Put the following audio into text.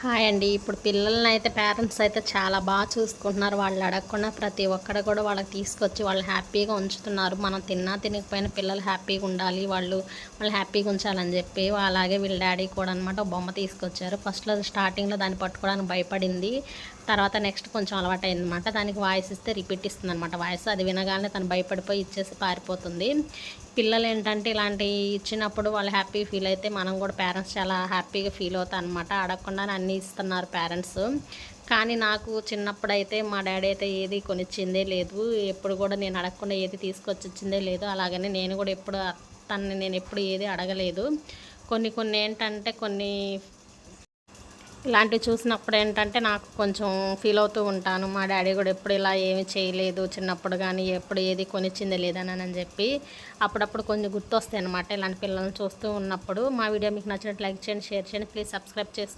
Hi అండి. ఇప్పుడు పిల్లల్ని అయితే పేరెంట్స్ అయితే చాలా బాగా చూసుకుంటున్నారు. వాళ్ళు అడగకుండా ప్రతి ఒక్కరు కూడా వాళ్ళకి తీసుకొచ్చి వాళ్ళు హ్యాపీగా ఉంచుతున్నారు. మనం తిన్నా తినకపోయినా పిల్లలు హ్యాపీగా ఉండాలి, వాళ్ళు హ్యాపీగా ఉంచాలని చెప్పి అలాగే వీళ్ళ డాడీ కూడా అనమాట ఒక బొమ్మ తీసుకొచ్చారు. ఫస్ట్లో స్టార్టింగ్లో దాన్ని పట్టుకోవడానికి భయపడింది. తర్వాత నెక్స్ట్ కొంచెం అలవాటైంది అనమాట. దానికి వాయిస్ ఇస్తే రిపీట్ ఇస్తుంది అనమాట. వాయిస్ అది వినగానే తను భయపడిపోయి ఇచ్చేసి పారిపోతుంది. పిల్లలు ఏంటంటే ఇలాంటివి ఇచ్చినప్పుడు వాళ్ళు హ్యాపీ ఫీల్ అయితే మనం కూడా పేరెంట్స్ చాలా హ్యాపీగా ఫీల్ అవుతాం అనమాట. అడగకుండానే అన్నీ ఇస్తున్నారు పేరెంట్స్. కానీ నాకు చిన్నప్పుడైతే మా డాడీ అయితే ఏది కొనిచ్చిందే లేదు. ఎప్పుడు కూడా నేను అడగకుండా ఏది తీసుకొచ్చి ఇచ్చిందే లేదు. అలాగని నేను కూడా ఎప్పుడు తనని నేను ఎప్పుడు ఏది అడగలేదు. కొన్ని కొన్ని ఏంటంటే ఇలాంటివి చూసినప్పుడు ఏంటంటే నాకు కొంచెం ఫీల్ అవుతూ ఉంటాను. మా డాడీ కూడా ఎప్పుడు ఇలా ఏమి చేయలేదు చిన్నప్పుడు, కానీ ఎప్పుడు ఏది కొనిచ్చిందే లేదని చెప్పి అప్పుడప్పుడు కొంచెం గుర్తొస్తాయి అనమాట ఇలాంటి పిల్లల్ని చూస్తూ ఉన్నప్పుడు. మా వీడియో మీకు నచ్చినట్లు లైక్ చేయండి, షేర్ చేయండి, ప్లీజ్ సబ్స్క్రైబ్ చేసుకోండి.